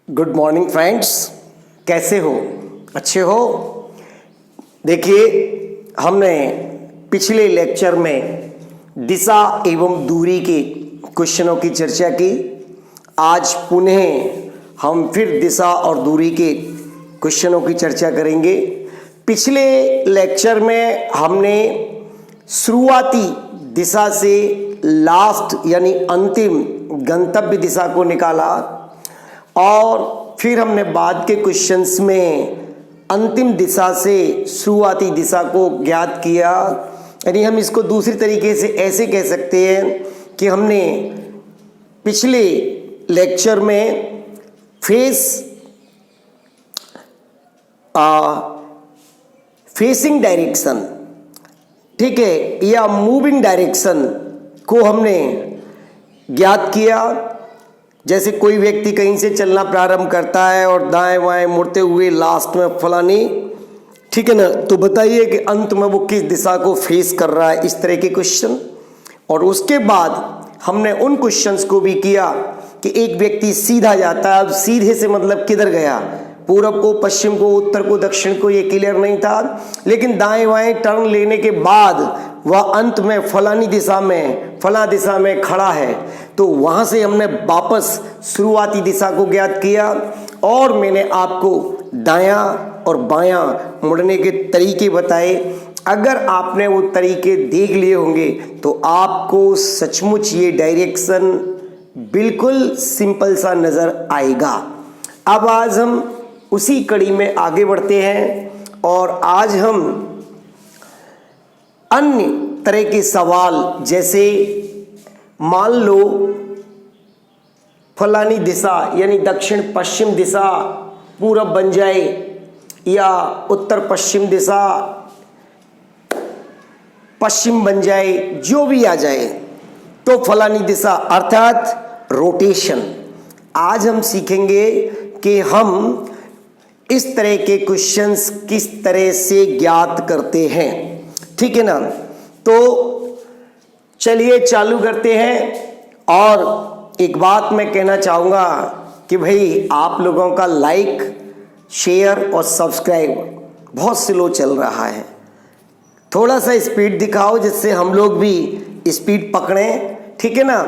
Good morning friends, कैसे हो? अच्छे हो? देखिए, हमने पिछले लेक्चर में दिशा एवं दूरी के क्वेश्चनों की चर्चा की। आज पुनः हम फिर दिशा और दूरी के क्वेश्चनों की चर्चा करेंगे। पिछले लेक्चर में हमने शुरुआती दिशा से लास्ट यानी अंतिम गंतव्य दिशा को निकाला और फिर हमने बाद के क्वेश्चंस में अंतिम दिशा से शुरुआती दिशा को ज्ञात किया। यानी हम इसको दूसरी तरीके से ऐसे कह सकते हैं कि हमने पिछले लेक्चर में फेसिंग डायरेक्शन, ठीक है, या मूविंग डायरेक्शन को हमने ज्ञात किया। जैसे कोई व्यक्ति कहीं से चलना प्रारंभ करता है और दाएं बाएं मुड़ते हुए लास्ट में फलानी, ठीक है ना, तो बताइए कि अंत में वो किस दिशा को फेस कर रहा है, इस तरह के क्वेश्चन। और उसके बाद हमने उन क्वेश्चंस को भी किया कि एक व्यक्ति सीधा जाता है। अब सीधे से मतलब किधर गया, पूरब को, पश्चिम को, उत्तर को, दक्षिण को, ये क्लियर नहीं था। लेकिन दाएं बाएं टर्न लेने के बाद वह अंत में फलानी दिशा में, फला दिशा में खड़ा है, तो वहां से हमने वापस शुरुआती दिशा को ज्ञात किया और मैंने आपको दायां और बायां मुड़ने के तरीके बताए। अगर आपने वो तरीके देख लिए होंगे तो आपको सचमुच ये डायरेक्शन बिल्कुल सिंपल सा नजर आएगा। अब आज हम उसी कड़ी में आगे बढ़ते हैं और आज हम अन्य तरह के सवाल, जैसे मान लो फलानी दिशा यानी दक्षिण पश्चिम दिशा पूरब बन जाए या उत्तर पश्चिम दिशा पश्चिम बन जाए, जो भी आ जाए, तो फलानी दिशा अर्थात रोटेशन। आज हम सीखेंगे कि हम इस तरह के क्वेश्चंस किस तरह से ज्ञात करते हैं, ठीक है ना। तो चलिए चालू करते हैं। और एक बात मैं कहना चाहूँगा कि भाई आप लोगों का लाइक, शेयर और सब्सक्राइब बहुत स्लो चल रहा है। थोड़ा सा स्पीड दिखाओ जिससे हम लोग भी स्पीड पकड़ें, ठीक है ना।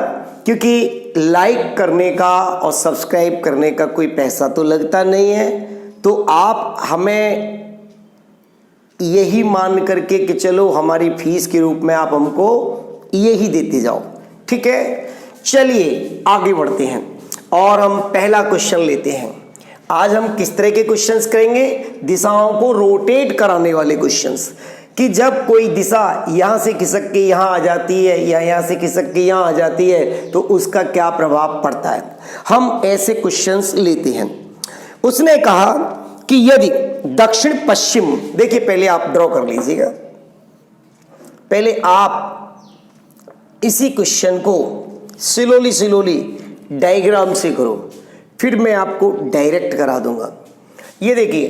क्योंकि लाइक करने का और सब्सक्राइब करने का कोई पैसा तो लगता नहीं है, तो आप हमें यही मान करके कि चलो हमारी फीस के रूप में आप हमको यही देते जाओ, ठीक है। चलिए आगे बढ़ते हैं और हम पहला क्वेश्चन लेते हैं। आज हम किस तरह के क्वेश्चंस करेंगे? दिशाओं को रोटेट कराने वाले क्वेश्चंस, कि जब कोई दिशा यहाँ से खिसक के यहाँ आ जाती है या यहाँ से खिसक के यहाँ आ जाती है तो उसका क्या प्रभाव पड़ता है, हम ऐसे क्वेश्चंस लेते हैं। उसने कहा कि यदि दक्षिण पश्चिम, देखिए पहले आप ड्रॉ कर लीजिएगा, पहले आप इसी क्वेश्चन को स्लोली डायग्राम से करो, फिर मैं आपको डायरेक्ट करा दूंगा। ये देखिए,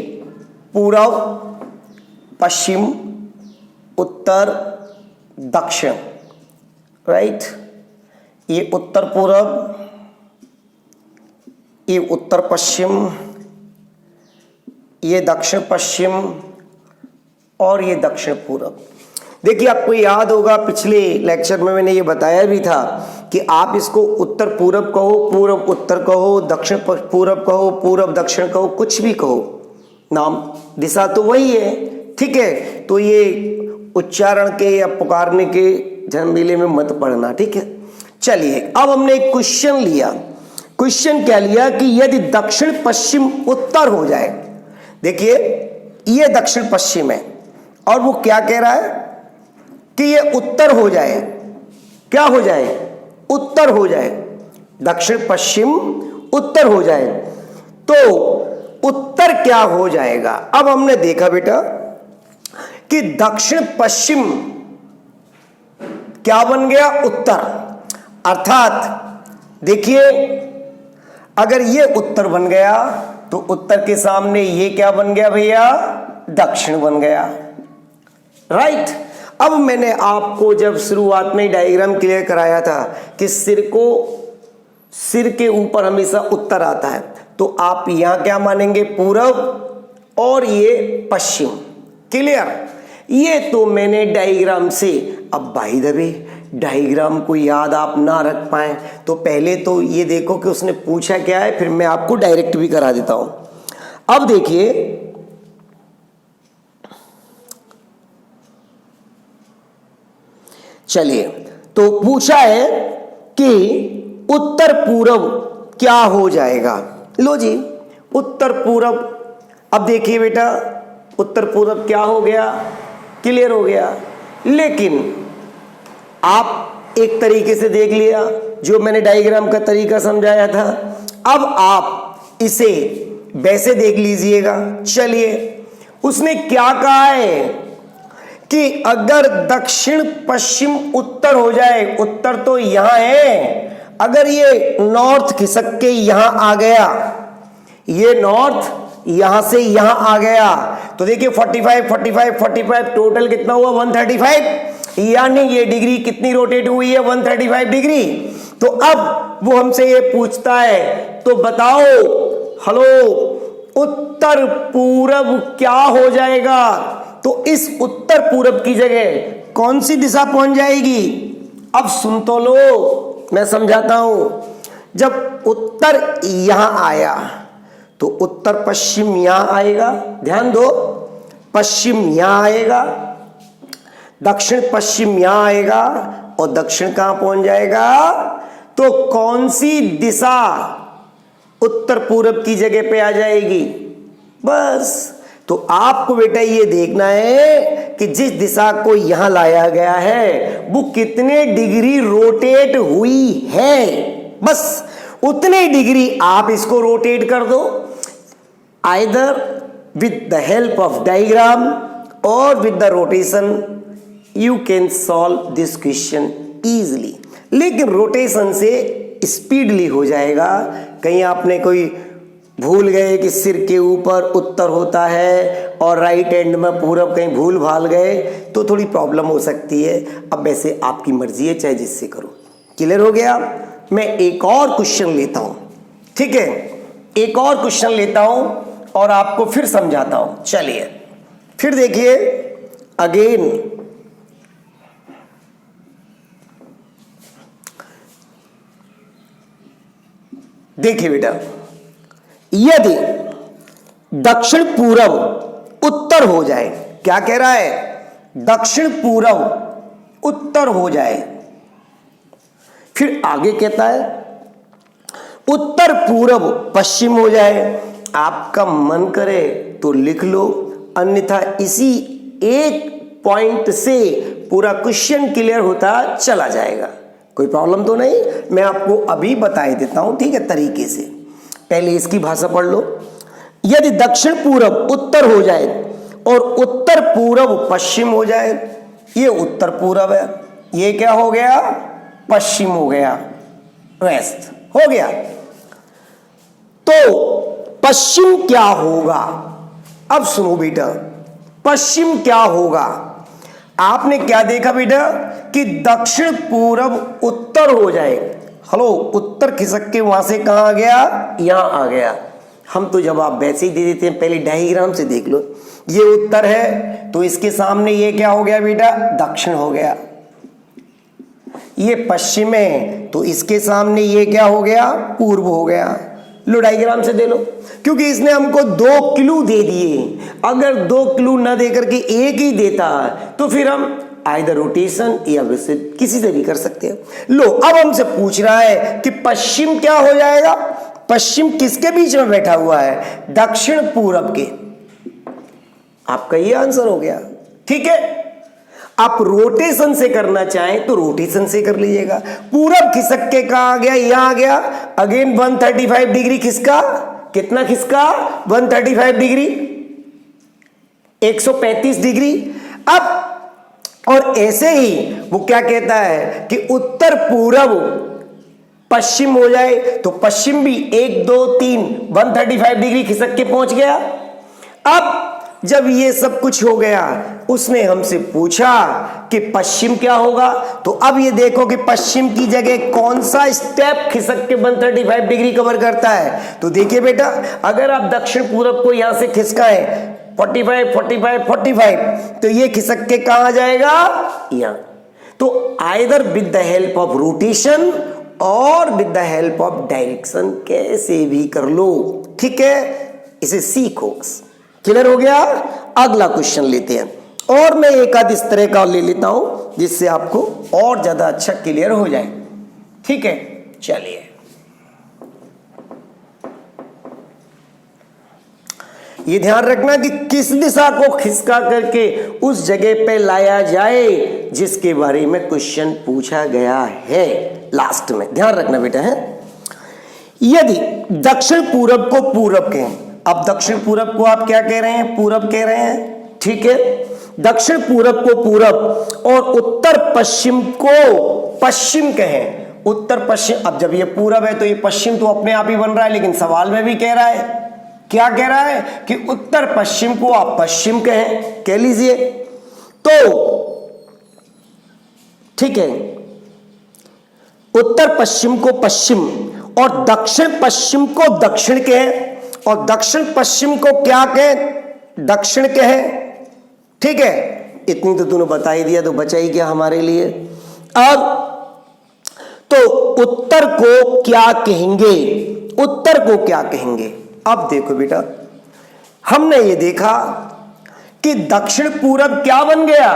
पूर्व, पश्चिम, उत्तर, दक्षिण, राइट। ये उत्तर पूर्व, ये उत्तर पश्चिम, ये दक्षिण पश्चिम और ये दक्षिण पूर्व। देखिए, आपको याद होगा पिछले लेक्चर में मैंने ये बताया भी था कि आप इसको उत्तर पूर्व कहो, पूर्व उत्तर कहो, दक्षिण पूर्व कहो, पूर्व दक्षिण कहो, कुछ भी कहो, नाम दिशा तो वही है, ठीक है। तो ये उच्चारण के या पुकारने के झमेले में मत पड़ना, ठीक है। चलिए, अब हमने एक क्वेश्चन लिया। क्वेश्चन क्या लिया कि यदि दक्षिण पश्चिम उत्तर हो जाए, देखिए ये दक्षिण पश्चिम है और वो क्या कह रहा है कि ये उत्तर हो जाए। क्या हो जाए? उत्तर हो जाए। दक्षिण पश्चिम उत्तर हो जाए, तो उत्तर क्या हो जाएगा? अब हमने देखा बेटा कि दक्षिण पश्चिम क्या बन गया? उत्तर। अर्थात देखिए, अगर ये उत्तर बन गया तो उत्तर के सामने ये क्या बन गया भैया? दक्षिण बन गया, राइट। अब मैंने आपको जब शुरुआत में डायग्राम क्लियर कराया था कि सिर के ऊपर हमेशा उत्तर आता है, तो आप यहां क्या मानेंगे, पूरब और ये पश्चिम। क्लियर? ये तो मैंने डायग्राम से, अब बाय द वे डायग्राम को याद आप ना रख पाए तो पहले तो ये देखो कि उसने पूछा क्या है, फिर मैं आपको डायरेक्ट भी करा देता हूं। अब देखिए, चलिए, तो पूछा है कि उत्तर पूरब क्या हो जाएगा। लो जी, उत्तर पूरब, अब देखिए बेटा, उत्तर पूरब क्या हो गया, क्लियर हो गया। लेकिन आप एक तरीके से देख लिया, जो मैंने डायग्राम का तरीका समझाया था। अब आप इसे वैसे देख लीजिएगा। चलिए, उसने क्या कहा है कि अगर दक्षिण पश्चिम उत्तर हो जाए, उत्तर तो यहां है, अगर ये नॉर्थ खिसक के यहां आ गया, ये नॉर्थ यहां से यहां आ गया, तो देखिए 45 45 45 टोटल कितना हुआ, 135, यानी ये डिग्री कितनी रोटेट हुई है, 135 डिग्री। तो अब वो हमसे ये पूछता है, तो बताओ हेलो, उत्तर पूरब क्या हो जाएगा। तो इस उत्तर पूरब की जगह कौन सी दिशा पहुंच जाएगी। अब सुन तो लो, मैं समझाता हूं। जब उत्तर यहां आया तो उत्तर पश्चिम यहां आएगा, ध्यान दो, पश्चिम यहां आएगा, दक्षिण पश्चिम यहां आएगा, और दक्षिण कहां पहुंच जाएगा। तो कौन सी दिशा उत्तर पूरब की जगह पे आ जाएगी। बस, तो आपको बेटा ये देखना है कि जिस दिशा को यहां लाया गया है वो कितने डिग्री रोटेट हुई है, बस उतने डिग्री आप इसको रोटेट कर दो, either with the help of diagram और with the rotation you can solve this question easily. लेकिन रोटेशन से स्पीडली हो जाएगा। कहीं आपने कोई भूल गए कि सिर के ऊपर उत्तर होता है और राइट एंड में पूरब, कहीं भूल भाल गए तो थोड़ी प्रॉब्लम हो सकती है। अब वैसे आपकी मर्जी है, चाहे जिससे करो। क्लियर हो गया। मैं एक और क्वेश्चन लेता हूं, ठीक है, एक और क्वेश्चन लेता हूं और आपको फिर समझाता हूं। चलिए, फिर देखिए अगेन, देखिए बेटा, यदि दक्षिण पूरब उत्तर हो जाए, क्या कह रहा है, दक्षिण पूरब उत्तर हो जाए, फिर आगे कहता है उत्तर पूरब पश्चिम हो जाए। आपका मन करे तो लिख लो, अन्यथा इसी एक पॉइंट से पूरा क्वेश्चन क्लियर होता चला जाएगा। कोई प्रॉब्लम तो नहीं, मैं आपको अभी बता देता हूं, ठीक है, तरीके से। पहले इसकी भाषा पढ़ लो। यदि दक्षिण पूरब उत्तर हो जाए और उत्तर पूरब पश्चिम हो जाए, ये उत्तर पूरब है, ये क्या हो गया, पश्चिम हो गया, वेस्ट हो गया। तो पश्चिम क्या होगा। अब सुनो बेटा, पश्चिम क्या होगा। आपने क्या देखा बेटा कि दक्षिण पूरब उत्तर हो जाए, हेलो, उत्तर खिसक के वहां से कहां आ गया, यहां आ गया। हम तो जवाब वैसे ही दे देते हैं, पहले डायग्राम से देख लो। ये उत्तर है तो इसके सामने ये क्या हो गया बेटा, दक्षिण हो गया। ये पश्चिम है तो इसके सामने ये क्या हो गया, पूर्व हो गया। लो डायग्राम से दे लो, क्योंकि इसने हमको 2 क्लू दे दिए। अगर 2 क्लू ना दे करके एक ही देता तो फिर हम आइदर रोटेशन या वैसे किसी से भी कर सकते हैं। लो, अब हमसे पूछ रहा है कि पश्चिम क्या हो जाएगा। पश्चिम किसके बीच में बैठा हुआ है, दक्षिण पूरब के। आपका ये आंसर हो गया, ठीक है। आप रोटेशन से करना चाहें तो रोटेशन से कर लीजिएगा। पूरब खिसक के कहां आ गया, यहां आ गया। अगेन 135 डिग्री खिसका, कितना खिसका, 135 डिग्री, 135 डिग्री। अब और ऐसे ही वो क्या कहता है कि उत्तर पूरब पश्चिम हो जाए, तो पश्चिम भी 1 2 3 135 डिग्री खिसक के पहुंच गया। अब जब ये सब कुछ हो गया, उसने हमसे पूछा कि पश्चिम क्या होगा। तो अब ये देखो कि पश्चिम की जगह कौन सा स्टेप खिसक के 135 डिग्री कवर करता है। तो देखिए बेटा, अगर आप दक्षिण पूरब को यहां से खिसकाएं 45 45 45, तो ये खिसक के कहां जाएगा, यहां। तो either with the help of rotation और with the help of direction, कैसे भी कर लो, ठीक है। इसे सीखो। क्लियर हो गया। अगला क्वेश्चन लेते हैं, और मैं एक आध इस तरह का ले लेता हूं जिससे आपको और ज्यादा अच्छा क्लियर हो जाए, ठीक है। चलिए, ये ध्यान रखना कि किस दिशा को खिसका करके उस जगह पे लाया जाए जिसके बारे में क्वेश्चन पूछा गया है। लास्ट में ध्यान रखना बेटा है। यदि दक्षिण पूरब को पूरब कहें, अब दक्षिण पूरब को आप क्या कह रहे हैं, पूरब कह रहे हैं, ठीक है। दक्षिण पूरब को पूरब और उत्तर पश्चिम को पश्चिम कहें, उत्तर पश्चिम। अब जब ये पूरब है तो ये पश्चिम तो अपने आप ही बन रहा है, लेकिन सवाल में भी कह रहा है, क्या कह रहा है कि उत्तर पश्चिम को आप पश्चिम कहें, कह लीजिए। तो ठीक है, उत्तर पश्चिम को पश्चिम और दक्षिण पश्चिम को दक्षिण कहें, और दक्षिण पश्चिम को क्या कहें, दक्षिण कहें, ठीक है। इतनी तो तूने बता ही दिया, तो बचा ही क्या हमारे लिए। अब तो उत्तर को क्या कहेंगे, उत्तर को क्या कहेंगे। अब देखो बेटा, हमने ये देखा कि दक्षिण पूरब क्या बन गया,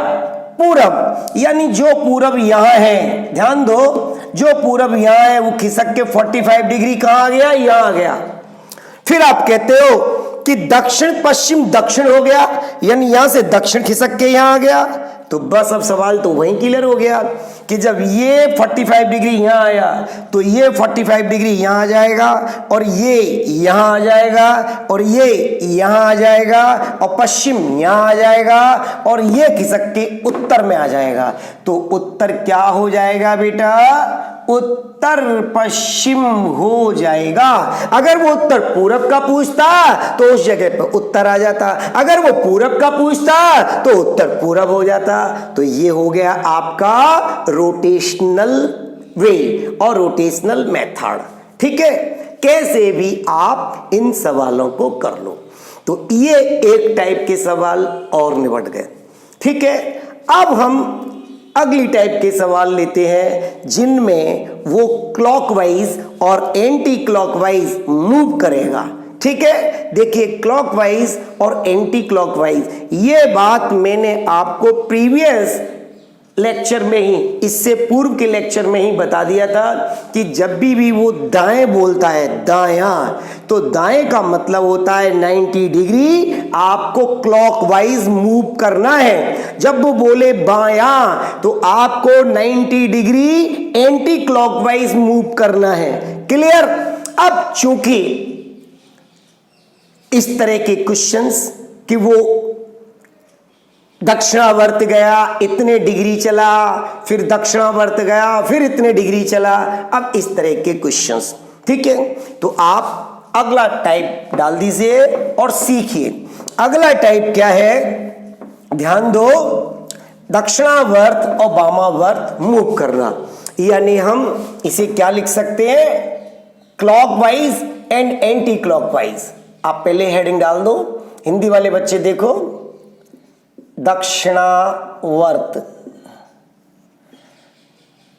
पूरब, यानी जो पूरब यहां है, ध्यान दो, जो पूरब यहां है वो खिसक के 45 डिग्री कहां आ गया, यहां आ गया। फिर आप कहते हो कि दक्षिण पश्चिम दक्षिण हो गया, यानी यहां से दक्षिण खिसक के यहां आ गया। तो बस अब सवाल तो वहीं क्लियर हो गया कि जब ये 45 डिग्री यहां आया तो ये 45 डिग्री यहां आ जाएगा, और ये यहां आ जाएगा, और ये यहां आ जाएगा, और पश्चिम यहां आ जाएगा, और ये खिसक के उत्तर में आ जाएगा। तो उत्तर क्या हो जाएगा बेटा, उत्तर पश्चिम हो जाएगा। अगर वो उत्तर पूरब का पूछता तो उस जगह पर उत्तर आ जाता, अगर वो पूरब का पूछता तो उत्तर पूरब हो जाता। तो ये हो गया आपका रोटेशनल वे और रोटेशनल मेथड, ठीक है। कैसे भी आप इन सवालों को कर लो। तो ये एक टाइप के सवाल और निपट गए, ठीक है। अब हम अगली टाइप के सवाल लेते हैं जिनमें वो क्लॉकवाइज और एंटी क्लॉकवाइज मूव करेगा, ठीक है। देखिए, क्लॉकवाइज और एंटी क्लॉकवाइज, ये बात मैंने आपको प्रीवियस लेक्चर में ही, इससे पूर्व के लेक्चर में ही बता दिया था कि जब भी वो दाएं बोलता है, दायां, तो दाएं का मतलब होता है 90 डिग्री आपको क्लॉकवाइज मूव करना है। जब वो बोले बायां तो आपको 90 डिग्री एंटी क्लॉकवाइज मूव करना है। क्लियर। अब चूंकि इस तरह के क्वेश्चंस कि वो दक्षिणावर्त गया, इतने डिग्री चला, फिर दक्षिणावर्त गया, फिर इतने डिग्री चला, अब इस तरह के क्वेश्चंस, ठीक है। तो आप अगला टाइप डाल दीजिए और सीखिए। अगला टाइप क्या है, ध्यान दो, दक्षिणावर्त और वामावर्त मूव करना, यानी हम इसे क्या लिख सकते हैं, क्लॉकवाइज एंड एंटी क्लॉकवाइज। आप पहले हेडिंग डाल दो, हिंदी वाले बच्चे देखो, दक्षिणावर्त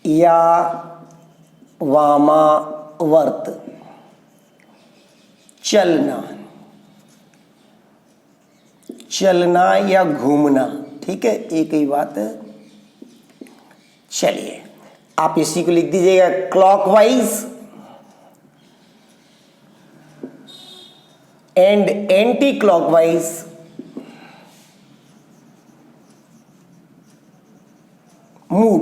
या वामावर्त चलना, चलना या घूमना, ठीक है, एक ही बात है। चलिए, आप इसी को लिख दीजिएगा, clockwise and anti clockwise move.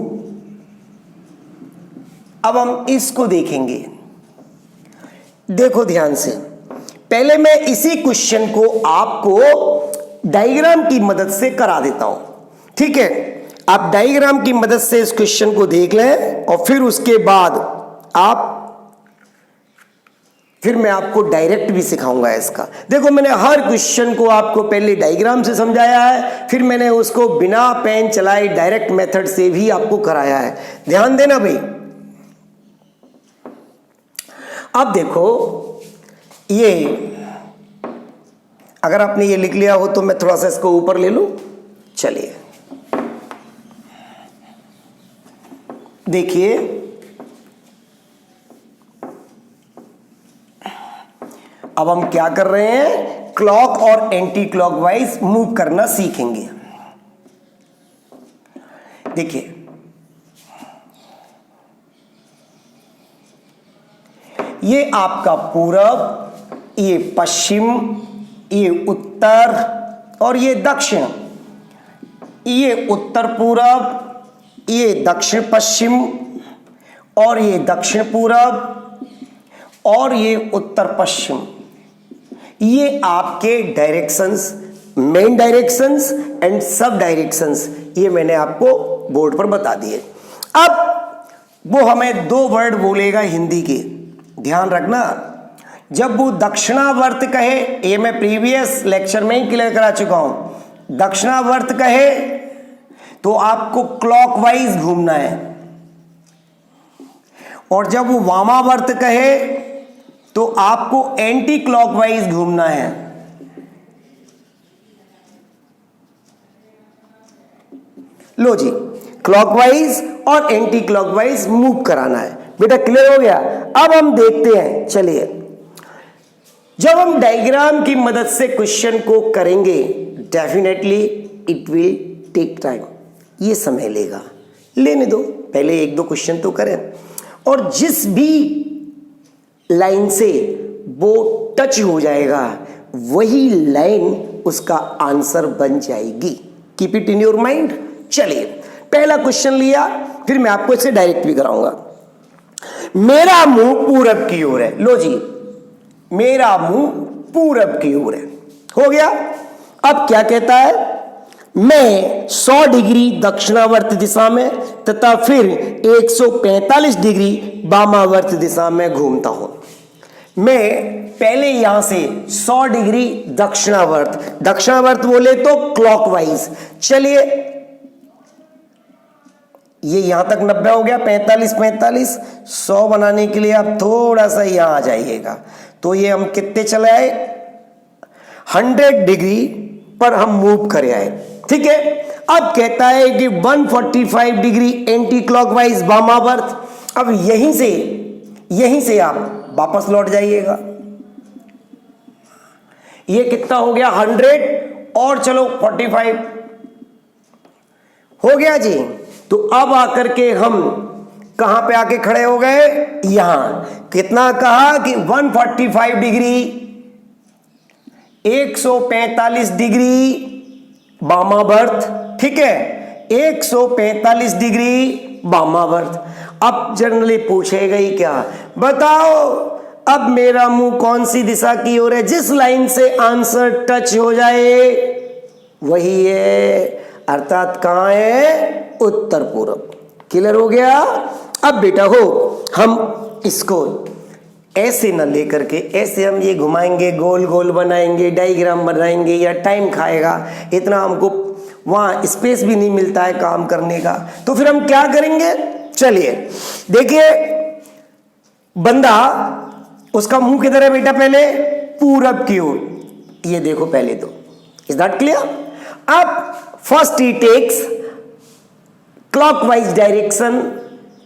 अब हम इसको देखेंगे, देखो ध्यान से। पहले मैं इसी क्वेश्चन को आपको डायग्राम की मदद से करा देता हूं, ठीक है। आप डायग्राम की मदद से इस क्वेश्चन को देख लें और फिर उसके बाद आप फिर मैं आपको डायरेक्ट भी सिखाऊंगा इसका। देखो मैंने हर क्वेश्चन को आपको पहले डायग्राम से समझाया है, फिर मैंने उसको बिना पेन चलाए डायरेक्ट मेथड से भी आपको कराया है। ध्यान देना भाई। अब देखो ये अगर आपने ये लिख लिया हो तो मैं थोड़ा सा इसको ऊपर ले लूं। चलिए देखिए, अब हम क्या कर रहे हैं, क्लॉक और एंटी क्लॉकवाइज मूव करना सीखेंगे। देखिए ये आपका पूरब, ये पश्चिम, ये उत्तर और ये दक्षिण। ये उत्तर पूरब, ये दक्षिण पश्चिम और ये दक्षिण पूरब और ये उत्तर पश्चिम। ये आपके डायरेक्शंस, मेन डायरेक्शंस एंड सब डायरेक्शंस, ये मैंने आपको बोर्ड पर बता दिए। अब वो हमें दो वर्ड बोलेगा हिंदी के, ध्यान रखना। जब वो दक्षिणावर्त कहे, ये मैं प्रीवियस लेक्चर में ही क्लियर करा चुका हूं, दक्षिणावर्त कहे तो आपको क्लॉकवाइज घूमना है, और जब वो वामावर्त कहे तो आपको एंटी क्लॉकवाइज घूमना है। लो जी, क्लॉकवाइज और एंटी क्लॉकवाइज मूव कराना है। बेटा क्लियर हो गया? अब हम देखते हैं। चलिए, जब हम डायग्राम की मदद से क्वेश्चन को करेंगे, definitely it will take time, ये समय लेगा, लेने दो, पहले एक दो क्वेश्चन तो करें। और जिस भी लाइन से वो टच हो जाएगा वही लाइन उसका आंसर बन जाएगी। Keep it in your mind. चलिए पहला क्वेश्चन लिया, फिर मैं आपको इसे डायरेक्ट भी कराऊंगा। मेरा मुंह पूरब की ओर है। लो जी, मेरा मुंह पूरब की ओर है, हो गया। अब क्या कहता है, मैं 100 डिग्री दक्षिणावर्त दिशा में तथा फिर 145 डिग्री वामावर्त दिशा में घूमता हूं। मैं पहले यहां से 100 डिग्री दक्षिणावर्त, दक्षिणावर्त बोले तो क्लॉकवाइज। चलिए ये यहां तक 90 हो गया, 45 45, 100 बनाने के लिए आप थोड़ा सा यहां आ जाइएगा। तो ये हम कितने चले आए, 100 डिग्री पर हम मूव करे आए, ठीक है। अब कहता है कि 145 डिग्री एंटी क्लॉकवाइज वामावर्त। अब यहीं से आप वापस लौट जाइएगा। ये कितना हो गया, 100 और चलो 45 हो गया जी। तो अब आकर के हम कहां पे आके खड़े हो गए, यहां कितना कहा कि 145 डिग्री 145 डिग्री वामावर्त, ठीक है, 145 डिग्री वामावर्त। अब जनरली पूछेगा ही क्या, बताओ अब मेरा मुंह कौन सी दिशा की ओर है। जिस लाइन से आंसर टच हो जाए वही है, अर्थात कहां है, उत्तर पूर्व। क्लियर हो गया? अब बेटा हो, हम इसको ऐसे न लेकर के ऐसे हम ये घुमाएंगे, गोल गोल बनाएंगे, डायग्राम बनाएंगे, या टाइम खाएगा, इतना हमको वहां स्पेस भी नहीं मिलता है काम करने का। तो फिर हम क्या करेंगे, चलिए देखिए, बंदा उसका मुंह किधर है बेटा, पहले पूरब की ओर, ये देखो पहले तो। Is that clear? अब first he takes clockwise direction,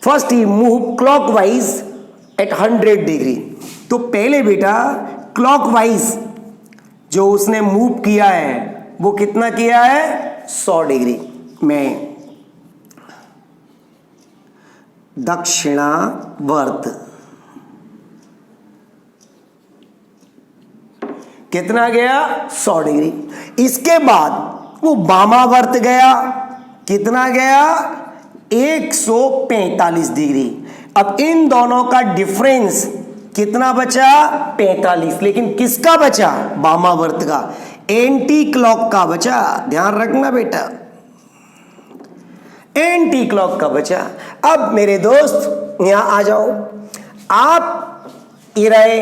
first he move clockwise at 100 degree. तो पहले बेटा clockwise जो उसने मूव किया है वो कितना किया है, 100 डिग्री में दक्षिणावर्त। कितना गया, 100 डिग्री। इसके बाद वो वामावर्त गया, कितना गया, 145 डिग्री। अब इन दोनों का डिफरेंस कितना बचा, 45, लेकिन किसका बचा, वामावर्त का, एंटी क्लॉक का बचा। ध्यान रखना बेटा, एंटी क्लॉक का बचा। अब मेरे दोस्त यहां आ जाओ, आप ये रहे,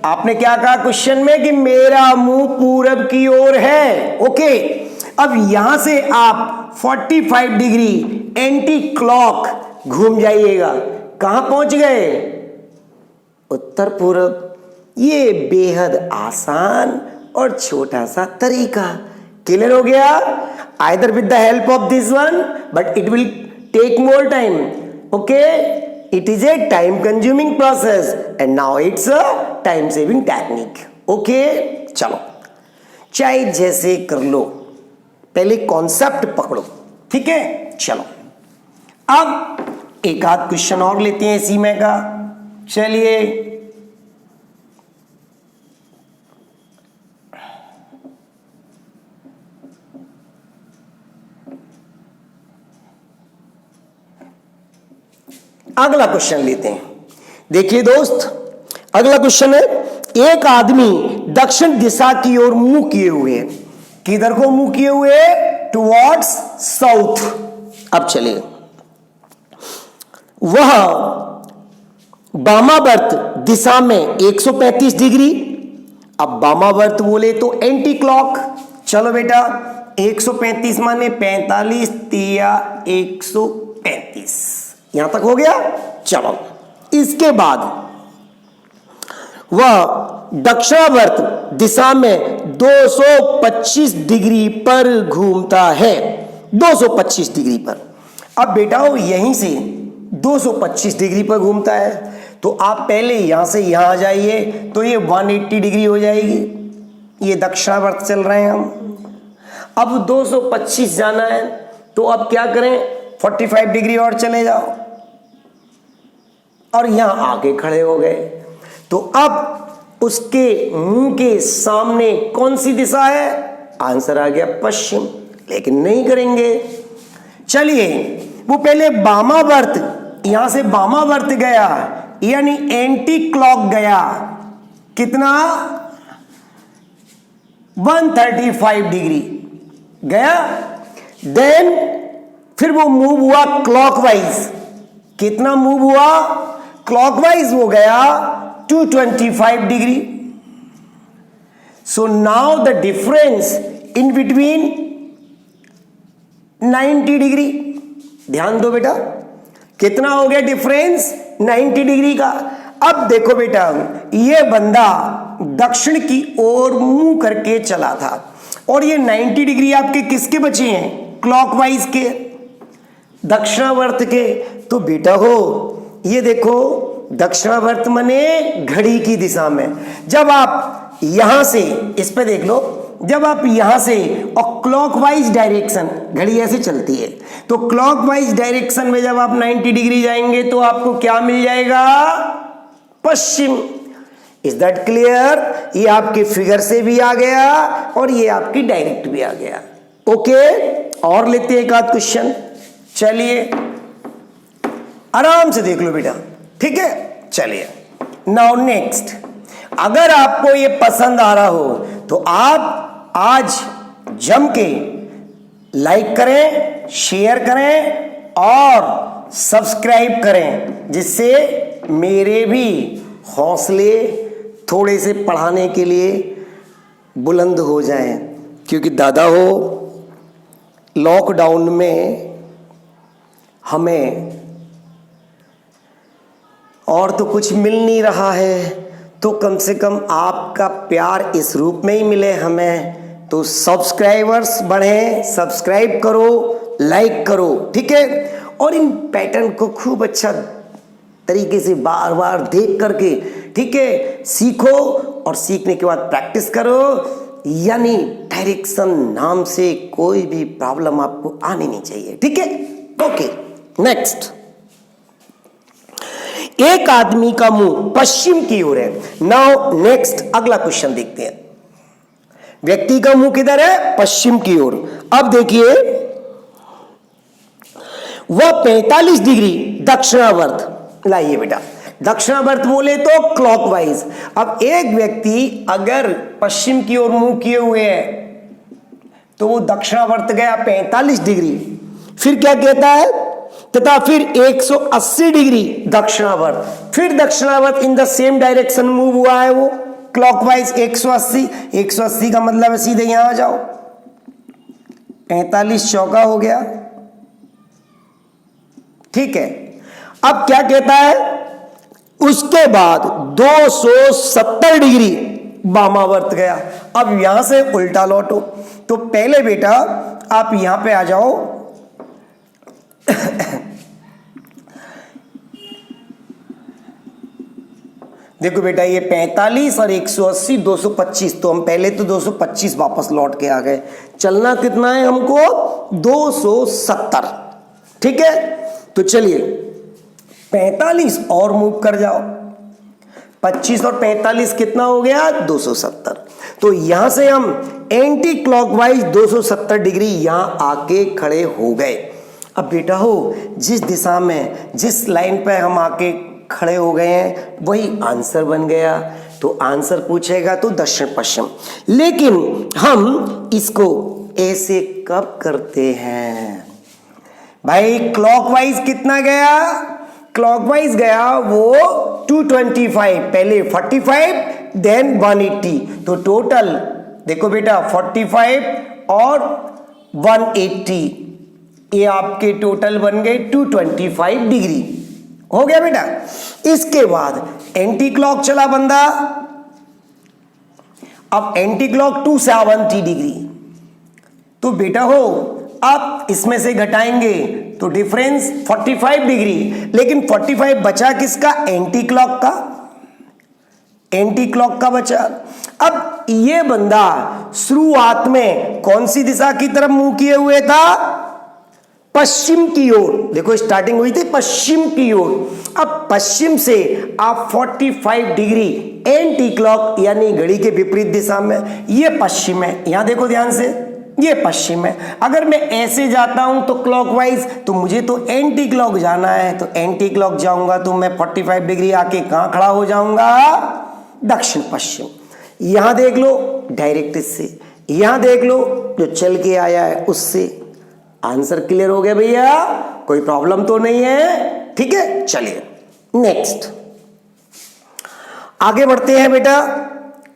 आपने क्या कहा क्वेश्चन में कि मेरा मुंह पूरब की ओर है। ओके, अब यहां से आप 45 डिग्री एंटी क्लॉक घूम जाइएगा। कहां पहुंच गए? उत्तर पूरब। ये बेहद आसान और छोटा सा तरीका। क्लियर हो गया? Either with the help of this one, but it will take more time. Okay, it is a time consuming process and now it's a time saving technique. Okay, चलो चाहे जैसे कर लो, पहले कॉन्सेप्ट पकड़ो। ठीक है, चलो अब एक आध क्वेश्चन और लेते हैं इसी में का। चलिए, अगला क्वेश्चन लेते हैं। देखिए दोस्त, अगला क्वेश्चन है, एक आदमी दक्षिण दिशा की ओर मुंह किए हुए है। किधर को मुंह किए हुए? Towards south. अब चलिए, वह वामावर्त दिशा में 135 डिग्री। अब वामावर्त बोले तो एंटी क्लॉक। चलो बेटा, 135 माने 45 तिया 135, यहां तक हो गया। चलो, इसके बाद वह दक्षिणावर्त दिशा में 225 डिग्री पर घूमता है। 225 डिग्री पर। अब बेटा वो यहीं से 225 डिग्री पर घूमता है, तो आप पहले यहां से यहां आ जाइए, तो ये 180 डिग्री हो जाएगी। ये दक्षिणावर्त चल रहे हैं हम। अब 225 जाना है, तो अब क्या करें? 45 डिग्री और चले जाओ और यहां आके खड़े हो गए। तो अब उसके मुंह के सामने कौन सी दिशा है? आंसर आ गया पश्चिम, लेकिन नहीं करेंगे। चलिए, वो पहले वामावर्त, यहां से वामावर्त गया, यानी एंटी क्लॉक गया। कितना? 135 डिग्री गया। देन फिर वो मूव हुआ क्लॉकवाइज। कितना मूव हुआ? क्लॉकवाइज हो गया 225 degree. So now the difference in between 90 degree. ध्यान दो बेटा, कितना हो गया डिफरेंस? 90 डिग्री का। अब देखो बेटा, ये बंदा दक्षिण की ओर मुंह करके चला था, और ये 90 डिग्री आपके किसके बचे हैं? क्लॉकवाइज के, दक्षिणावर्त के। तो बेटा हो, ये देखो दक्षिणावर्त मने घड़ी की दिशा में। जब आप यहां से, इस पे देख लो, जब आप यहां से और क्लॉकवाइज डायरेक्शन, घड़ी ऐसे चलती है, तो क्लॉकवाइज डायरेक्शन में जब आप 90 डिग्री जाएंगे तो आपको क्या मिल जाएगा? पश्चिम। Is that clear? ये आपके फिगर से भी आ गया और ये आपकी डायरेक्ट भी आ गया। ओके, और लेते हैं एक आध क्वेश्चन। चलिए, आराम से देख लो बेटा। ठीक है, चलिए नाउ नेक्स्ट। अगर आपको ये पसंद आ रहा हो तो आप आज जम के लाइक करें, शेयर करें और सब्सक्राइब करें, जिससे मेरे भी हौसले थोड़े से पढ़ाने के लिए बुलंद हो जाएं। क्योंकि दादा हो, लॉकडाउन में हमें और तो कुछ मिल नहीं रहा है, तो कम से कम आपका प्यार इस रूप में ही मिले हमें। तो सब्सक्राइबर्स बढ़े, सब्सक्राइब करो, लाइक करो। ठीक है, और इन पैटर्न को खूब अच्छा तरीके से बार बार देख करके, ठीक है, सीखो, और सीखने के बाद प्रैक्टिस करो। यानी डायरेक्शन नाम से कोई भी प्रॉब्लम आपको आनी नहीं चाहिए। ठीक है, ओके। नेक्स्ट, एक आदमी का मुंह पश्चिम की ओर है। नाउ नेक्स्ट, अगला क्वेश्चन देखते हैं। व्यक्ति का मुंह किधर है? पश्चिम की ओर। अब देखिए, वह 45 डिग्री दक्षिणावर्त। लाइए बेटा, दक्षिणावर्त बोले तो क्लॉकवाइज। अब एक व्यक्ति अगर पश्चिम की ओर मुंह किए हुए है, तो वो दक्षिणावर्त गया 45 डिग्री। फिर क्या कहता है? तथा फिर 180 डिग्री दक्षिणावर्त, फिर दक्षिणावर्त in the same direction move हुआ है वो क्लॉकवाइज 180 का मतलब है सीधे यहां आ जाओ, 45 चौका हो गया। ठीक है, अब क्या कहता है, उसके बाद 270 डिग्री वामावर्त गया। अब यहां से उल्टा लौटो, तो पहले बेटा आप यहां पे आ जाओ देखो बेटा ये 45 और 180 225, तो हम पहले तो 225 वापस लौट के आ गए। चलना कितना है हमको, 270। ठीक है, तो चलिए 45 और मूव कर जाओ, 25 और 45 कितना हो गया, 270। तो यहां से हम एंटी क्लॉकवाइज 270 डिग्री यहां आके खड़े हो गए। अब बेटा हो जिस दिशा में जिस लाइन पे हम आके खड़े हो गए हैं वही आंसर बन गया। तो आंसर पूछेगा तो दक्षिण पश्चिम, लेकिन हम इसको ऐसे कब करते हैं भाई, क्लॉकवाइज कितना गया, क्लॉकवाइज गया वो 225, पहले 45 देन 180, तो टोटल देखो बेटा 45 और 180, ये आपके टोटल बन गए 225 डिग्री। हो गया बेटा। इसके बाद एंटी क्लॉक चला बंदा, अब एंटी क्लॉक 270 डिग्री, तो बेटा हो आप इसमें से घटाएंगे तो डिफरेंस 45 डिग्री, लेकिन 45 बचा किसका, एंटी क्लॉक का, एंटी क्लॉक का बचा। अब ये बंदा शुरुआत में कौन सी दिशा की तरफ मुंह किए हुए था, पश्चिम की ओर। देखो स्टार्टिंग हुई थी पश्चिम की ओर, अब पश्चिम से आप 45 डिग्री एंटी क्लॉक यानी घड़ी के विपरीत दिशा में, ये पश्चिम है, यहां देखो ध्यान से, ये पश्चिम है। अगर मैं ऐसे जाता हूं तो क्लॉकवाइज, तो मुझे तो एंटी क्लॉक जाना है, तो एंटी क्लॉक जाऊंगा तो मैं 45 डिग्री आके कहां खड़ा हो जाऊंगा, दक्षिण पश्चिम। यहां देख लो डायरेक्ट इससे, यहां देख लो जो चल के आया है उससे। आंसर क्लियर हो गया भैया, कोई प्रॉब्लम तो नहीं है। ठीक है, चलिए नेक्स्ट आगे बढ़ते हैं बेटा,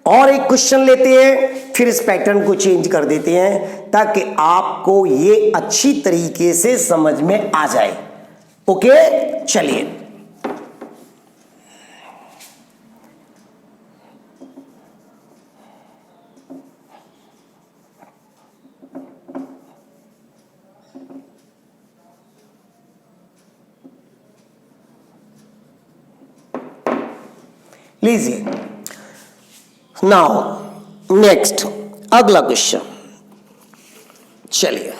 और एक क्वेश्चन लेते हैं, फिर इस पैटर्न को चेंज कर देते हैं ताकि आपको ये अच्छी तरीके से समझ में आ जाए। ओके, चलिए लीजिए। नाउ नेक्स्ट अगला क्वेश्चन, चलिए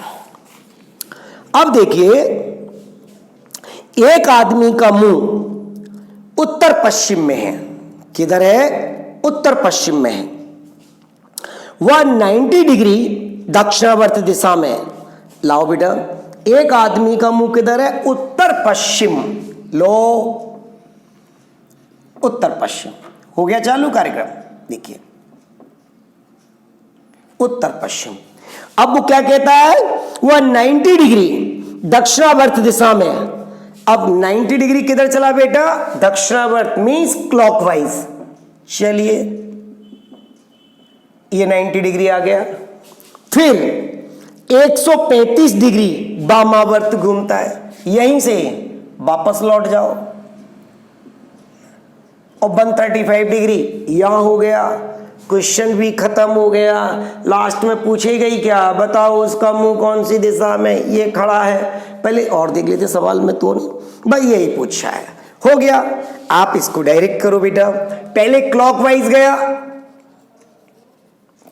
अब देखिए, एक आदमी का मुंह उत्तर पश्चिम में है, किधर है, उत्तर पश्चिम में है, वह 90 डिग्री दक्षिणावर्त दिशा में। लाओ बेटा, एक आदमी का मुंह किधर है, उत्तर पश्चिम, लो उत्तर पश्चिम। हो गया चालू कार्यक्रम, देखिए उत्तर पश्चिम। अब वो क्या कहता है, वह 90 डिग्री दक्षिणावर्त दिशा में। अब 90 डिग्री किधर चला बेटा, दक्षिणावर्त मींस क्लॉकवाइज। चलिए ये 90 डिग्री आ गया, फिर 135 डिग्री वामावर्त घूमता है, यहीं से वापस लौट जाओ, और 135 डिग्री यहां हो गया। क्वेश्चन भी खत्म हो गया। लास्ट में पूछेगा ही क्या, बताओ उसका मुंह कौन सी दिशा में ये खड़ा है। पहले और देख लेते सवाल में, तो नहीं भाई यही पूछा है। हो गया, आप इसको डायरेक्ट करो बेटा। पहले क्लॉकवाइज गया,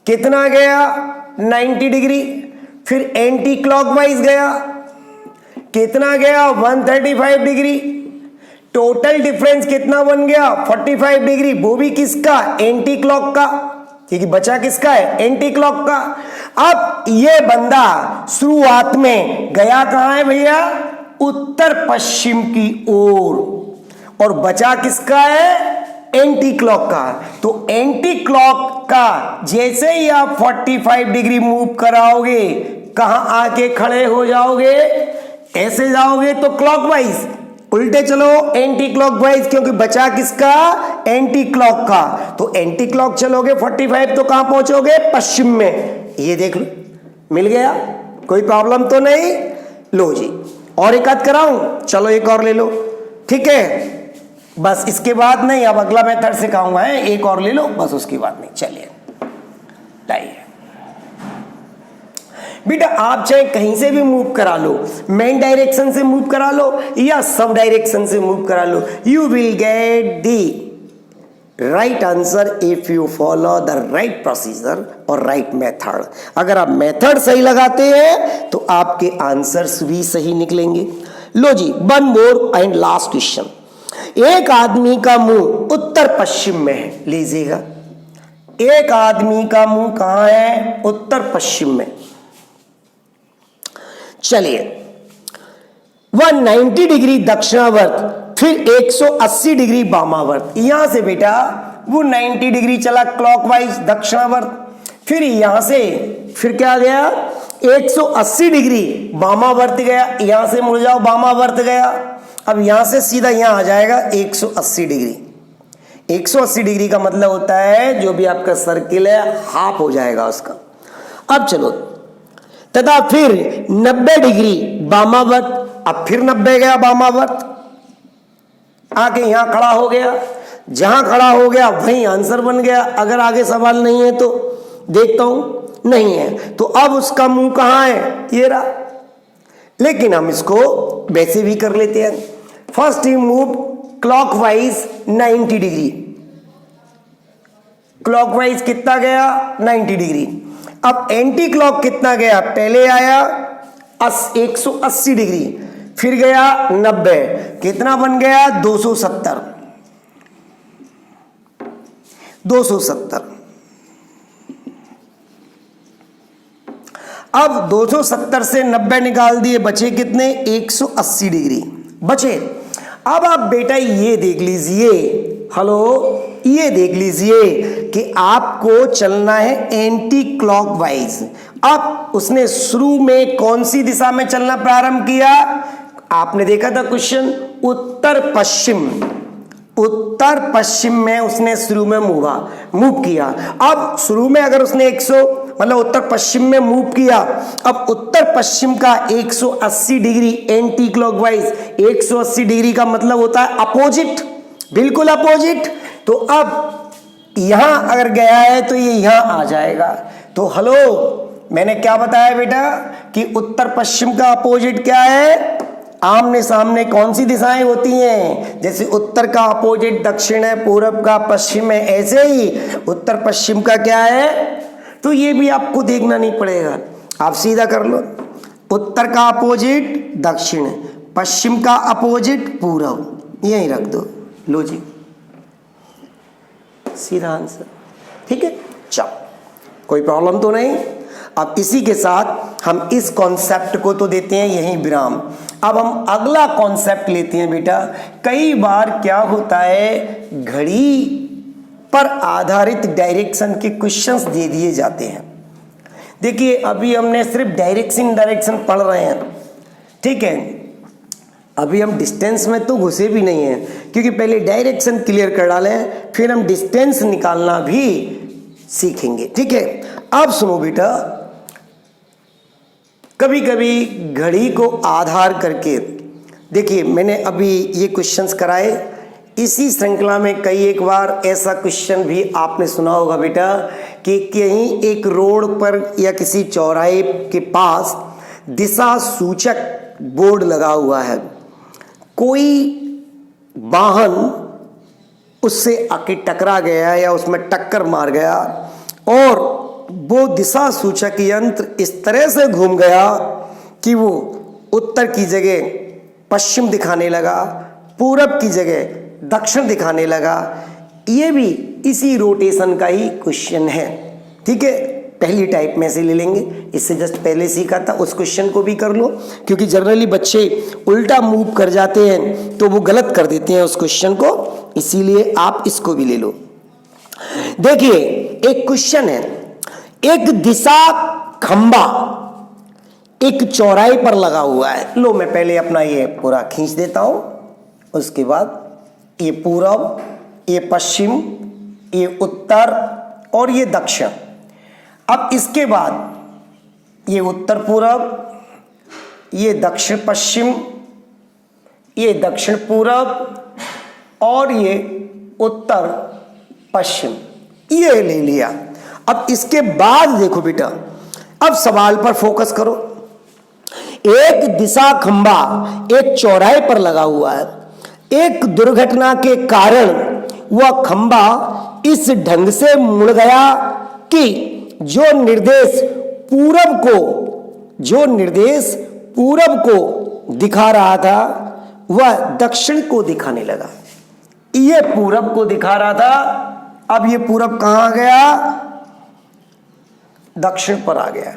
कितना गया, 90 डिग्री, फिर एंटी क्लॉकवाइज गया, कितना गया, 135 डिग्री। टोटल डिफरेंस कितना बन गया, 45 डिग्री, वो भी किसका, एंटी क्लॉक का, क्योंकि बचा किसका है, एंटी क्लॉक का। अब ये बंदा शुरुआत में गया कहां है भैया, उत्तर पश्चिम की ओर, और बचा किसका है, एंटी क्लॉक का। तो एंटी क्लॉक का जैसे ही आप 45 डिग्री मूव कराओगे, कहां आके खड़े हो जाओगे, ऐसे जाओगे तो क्लॉकवाइज, उल्टे चलो एंटी क्लॉकवाइज, क्योंकि बचा किसका, एंटी क्लॉक का। तो एंटी क्लॉक चलोगे 45 तो कहां पहुंचोगे, पश्चिम में। ये देख लो, मिल गया, कोई प्रॉब्लम तो नहीं। लो जी, और एक आध कराऊं, चलो एक और ले लो, ठीक है। बस इसके बाद नहीं, अब अगला मेथड सिखाऊंगा, है एक और ले लो बस, उसके बाद नहीं। चलिए लाइए बेटा, आप चाहे कहीं से भी मूव करा लो, मेन डायरेक्शन से मूव करा लो या सब डायरेक्शन से मूव करा लो, you will get the right answer if you follow the right procedure और राइट मेथड। अगर आप मेथड सही लगाते हैं तो आपके आंसर्स भी सही निकलेंगे। लो जी, one more and last question. एक आदमी का मुंह उत्तर पश्चिम में है, लीजिएगा, एक आदमी का मुंह कहां है, उत्तर पश्चिम में। चलिए, 190 डिग्री दक्षिणावर्त, फिर 180 डिग्री वामावर्त। यहां से बेटा वो 90 डिग्री चला क्लॉकवाइज दक्षिणावर्त, फिर यहां से फिर क्या गया, 180 डिग्री वामावर्त गया, यहां से मुड़ जाओ वामावर्त गया। अब यहां से सीधा यहां आ जाएगा 180 डिग्री। 180 डिग्री का मतलब होता है जो भी आपका सर्किल है हाफ हो जाएगा उसका। अब चलो, तथा फिर 90 डिग्री वामावर्त, अब फिर 90 गया वामावर्त, आके यहां खड़ा हो गया, जहां खड़ा हो गया वहीं आंसर बन गया। अगर आगे सवाल नहीं है तो देखता हूं, नहीं है तो अब उसका मुंह कहां है, ये रहा। लेकिन हम इसको वैसे भी कर लेते हैं। फर्स्ट ही मूव क्लॉकवाइज 90 डिग्री, क्लॉकवाइज कितना गया, 90 डिग्री। अब एंटी क्लॉक कितना गया, पहले आया 180 डिग्री, फिर गया 90, कितना बन गया, 270। 270। अब 270 से 90 निकाल दिए, बचे कितने, 180 डिग्री बचे। अब आप बेटा ये देख लीजिए, हेलो, ये देख लीजिए कि आपको चलना है एंटी क्लॉकवाइज। अब उसने शुरू में कौन सी दिशा में चलना प्रारंभ किया, आपने देखा था क्वेश्चन, उत्तर पश्चिम। उत्तर पश्चिम में उसने शुरू में मूव किया। अब शुरू में अगर उसने 100 मतलब उत्तर पश्चिम में मूव किया, अब उत्तर पश्चिम का 180 डिग्री एंटी क्लॉकवाइज, 180 डिग्री का मतलब होता है अपोजिट, बिल्कुल अपोजिट। तो अब यहां अगर गया है तो ये यहां आ जाएगा। तो हेलो, मैंने क्या बताया बेटा कि उत्तर पश्चिम का अपोजिट क्या है, आमने सामने कौन सी दिशाएं होती हैं, जैसे उत्तर का अपोजिट दक्षिण है, पूरब का पश्चिम है, ऐसे ही उत्तर पश्चिम का क्या है। तो ये भी आपको देखना नहीं पड़ेगा, आप सीधा कर लो, उत्तर का अपोजिट दक्षिण, पश्चिम का अपोजिट पूरब, यही रख दो। लो जी, सीधा आंसर, ठीक है। चलो, कोई प्रॉब्लम तो नहीं। अब इसी के साथ हम इस कॉन्सेप्ट को तो देते हैं यहीं विराम। अब हम अगला कॉन्सेप्ट लेते हैं बेटा। कई बार क्या होता है, घड़ी पर आधारित डायरेक्शन के क्वेश्चंस दे दिए जाते हैं। देखिए, अभी हमने सिर्फ डायरेक्शन पढ़ रहे हैं, ठीक है। अभी हम डिस्टेंस में तो घुसे भी नहीं हैं, क्योंकि पहले डायरेक्शन क्लियर कर डालें, फिर हम डिस्टेंस निकालना भी सीखेंगे, ठीक है। अब सुनो बेटा, कभी कभी घड़ी को आधार करके, देखिए मैंने अभी ये क्वेश्चंस कराए, इसी श्रृंखला में कई एक बार ऐसा क्वेश्चन भी आपने सुना होगा बेटा कि कहीं एक रोड पर या किसी चौराहे के पास दिशा सूचक बोर्ड लगा हुआ है, कोई वाहन उससे आके टकरा गया या उसमें टक्कर मार गया और वो दिशा सूचक यंत्र इस तरह से घूम गया कि वो उत्तर की जगह पश्चिम दिखाने लगा, पूरब की जगह दक्षिण दिखाने लगा। ये भी इसी रोटेशन का ही क्वेश्चन है, ठीक है। पहली टाइप में से ले लेंगे, इससे जस्ट पहले सीखा था उस क्वेश्चन को भी कर लो, क्योंकि जनरली बच्चे उल्टा मूव कर जाते हैं तो वो गलत कर देते हैं उस क्वेश्चन को, इसीलिए आप इसको भी ले लो। देखिए, एक क्वेश्चन है, एक दिशा खंबा एक चौराहे पर लगा हुआ है। लो मैं पहले अपना ये पूरा खींच देता हूं, उसके बाद ये पूरब, ये पश्चिम, ये उत्तर और ये दक्षिण। अब इसके बाद ये उत्तर पूरब, ये दक्षिण पश्चिम, ये दक्षिण पूरब और ये उत्तर पश्चिम, ये ले लिया। अब इसके बाद देखो बेटा, अब सवाल पर फोकस करो। एक दिशा खंभा एक चौराहे पर लगा हुआ है। एक दुर्घटना के कारण वह खंभा इस ढंग से मुड़ गया कि जो निर्देश पूरब को दिखा रहा था वह दक्षिण को दिखाने लगा। ये पूरब को दिखा रहा था, अब ये पूरब कहां आ गया? दक्षिण पर आ गया।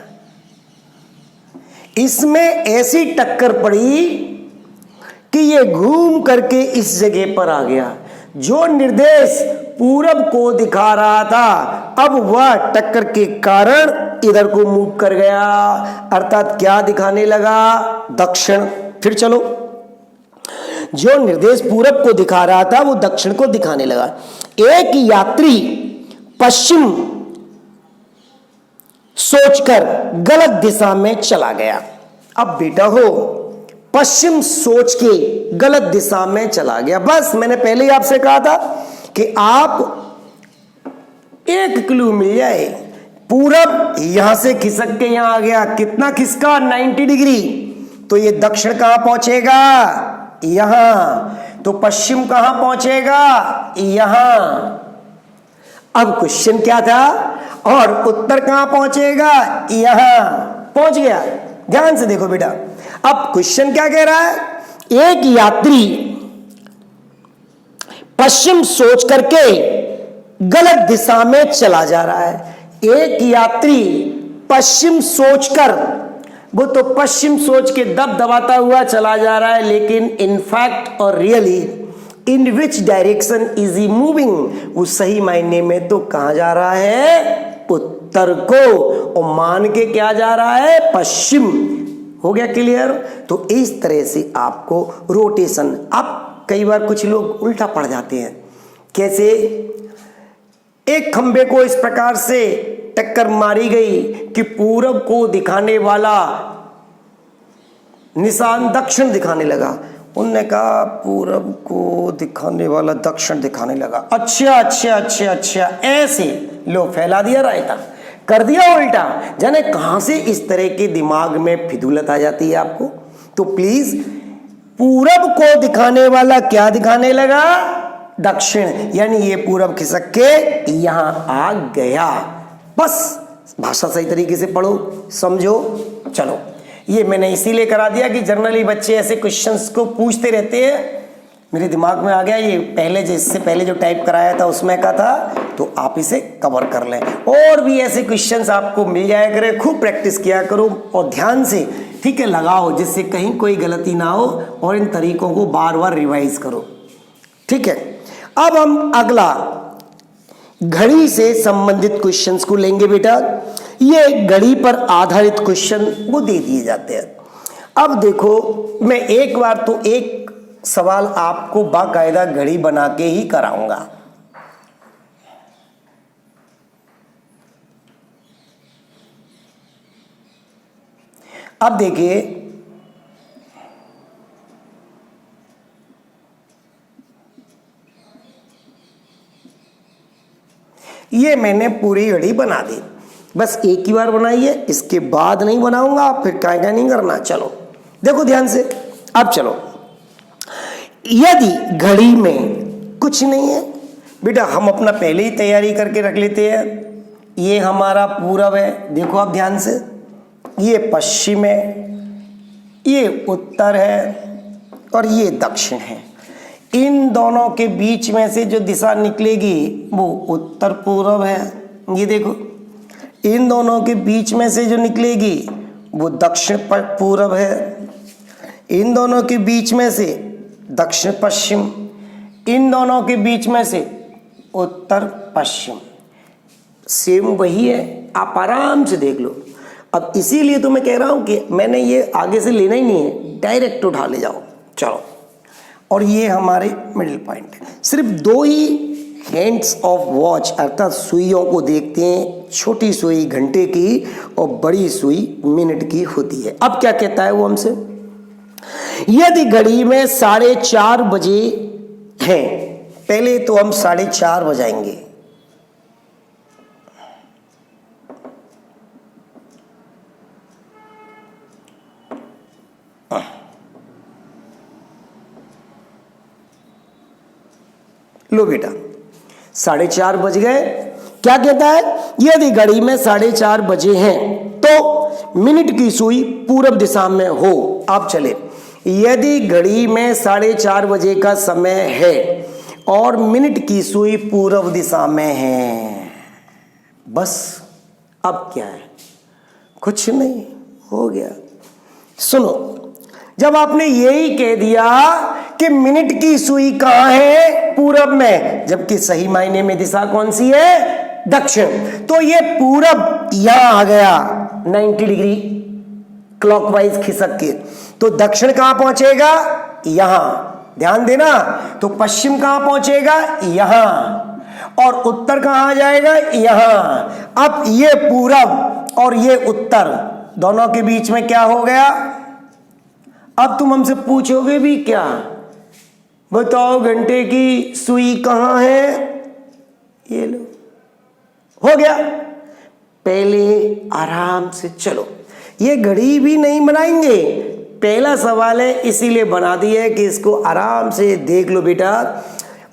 इसमें ऐसी टक्कर पड़ी कि ये घूम करके इस जगह पर आ गया। जो निर्देश पूरब को दिखा रहा था, अब वह टक्कर के कारण इधर को मूव कर गया, अर्थात क्या दिखाने लगा? दक्षिण। फिर चलो, जो निर्देश पूरब को दिखा रहा था वो दक्षिण को दिखाने लगा। एक यात्री पश्चिम सोचकर गलत दिशा में चला गया। अब बेटा हो, पश्चिम सोच के गलत दिशा में चला गया। बस मैंने पहले ही आपसे कहा था कि आप एक क्लू मिल जाए। पूरब यहां से खिसक के यहां आ गया, कितना खिसका? 90 डिग्री। तो ये दक्षिण कहां पहुंचेगा? यहां। तो पश्चिम कहां पहुंचेगा? यहां। अब क्वेश्चन क्या था? और उत्तर कहां पहुंचेगा? यहां। पहुंच गया। ध्यान से देखो बेटा, अब क्वेश्चन क्या कह रहा है? एक यात्री पश्चिम सोच करके गलत दिशा में चला जा रहा है। एक यात्री पश्चिम सोचकर, वो तो पश्चिम सोच के दबाता हुआ चला जा रहा है, लेकिन इनफैक्ट और really in which direction is he moving? वो सही मायने में तो कहां जा रहा है? उत्तर को। और मान के क्या जा रहा है? पश्चिम। हो गया क्लियर? तो इस तरह से आपको रोटेशन, अब कई बार कुछ लोग उल्टा पड़ जाते हैं। कैसे? एक खंबे को इस प्रकार से टक्कर मारी गई कि पूरब को दिखाने वाला निशान दक्षिण दिखाने लगा। उनने कहा पूरब को दिखाने वाला दक्षिण दिखाने लगा। अच्छा अच्छा अच्छा अच्छा, ऐसे लो फैला दिया रायता, कर दिया उल्टा। जाने कहां से इस तरह के दिमाग में फिदूलत आ जाती है आपको। तो प्लीज, पूरब को दिखाने वाला क्या दिखाने लगा? दक्षिण। यानी ये पूरब खिसक के यहां आ गया। बस भाषा सही तरीके से पढ़ो, समझो। चलो, ये मैंने इसीलिए करा दिया कि जनरली बच्चे ऐसे क्वेश्चंस को पूछते रहते हैं। मेरे दिमाग में आ गया, ये पहले जिससे पहले जो टाइप कराया था उसमें का था, तो आप इसे कवर कर लें। और भी ऐसे क्वेश्चंस आपको मिल जाया करे, खूब प्रैक्टिस किया करो और ध्यान से, ठीक है, लगाओ, जिससे कहीं कोई गलती ना हो, और इन तरीकों को बार बार रिवाइज करो। ठीक है, अब हम अगला घड़ी से संबंधित क्वेश्चंस को लेंगे बेटा। ये घड़ी पर आधारित क्वेश्चन वो दे दिए जाते हैं। अब देखो, मैं एक बार तो एक सवाल आपको बाकायदा घड़ी बना के ही कराऊंगा। अब देखिए, ये मैंने पूरी घड़ी बना दी, बस एक ही बार बनाई है, इसके बाद नहीं बनाऊंगा, फिर क्या नहीं करना। चलो देखो ध्यान से। अब चलो, यदि घड़ी में कुछ नहीं है बेटा, हम अपना पहले ही तैयारी करके रख लेते हैं। ये हमारा पूरब है, देखो आप ध्यान से, ये पश्चिम है, ये उत्तर है और ये दक्षिण है। इन दोनों के बीच में से जो दिशा निकलेगी वो उत्तर पूरब है। ये देखो, इन दोनों के बीच में से जो निकलेगी वो दक्षिण पूरब है। इन दोनों के बीच में से दक्षिण पश्चिम, इन दोनों के बीच में से उत्तर पश्चिम। सेम वही है, आप आराम से देख लो। अब इसीलिए तो मैं कह रहा हूं कि मैंने ये आगे से लेना ही नहीं है, डायरेक्ट उठा ले जाओ। चलो, और ये हमारे मिडिल पॉइंट है। सिर्फ दो ही हैंड्स ऑफ वॉच अर्थात सुइयों को देखते हैं, छोटी सुई घंटे की और बड़ी सुई मिनट की होती है। अब क्या कहता है वो हमसे, यदि घड़ी में 4:30 बजे हैं, पहले तो हम 4:30 बजाएंगे। लो बेटा, 4:30 बज गए। क्या कहता है, यदि घड़ी में 4:30 बजे हैं तो मिनट की सुई पूरब दिशा में हो। आप चले, यदि घड़ी में 4:30 बजे का समय है और मिनट की सुई पूरब दिशा में है, बस अब क्या है, कुछ नहीं, हो गया। सुनो, जब आपने यही कह दिया कि मिनट की सुई कहां है, पूरब में, जबकि सही मायने में दिशा कौन सी है, दक्षिण, तो ये पूरब यहां आ गया 90 डिग्री क्लॉकवाइज खिसक के, तो दक्षिण कहां पहुंचेगा, यहां, ध्यान देना। तो पश्चिम कहां पहुंचेगा, यहां, और उत्तर कहां आ जाएगा, यहां। अब ये पूरब और ये उत्तर दोनों के बीच में क्या हो गया। अब तुम हमसे पूछोगे भी क्या, बताओ घंटे की सुई कहां है, ये लो, हो गया। पहले आराम से चलो, ये घड़ी भी नहीं बनाएंगे, पहला सवाल है इसीलिए बना दिया है कि इसको आराम से देख लो बेटा।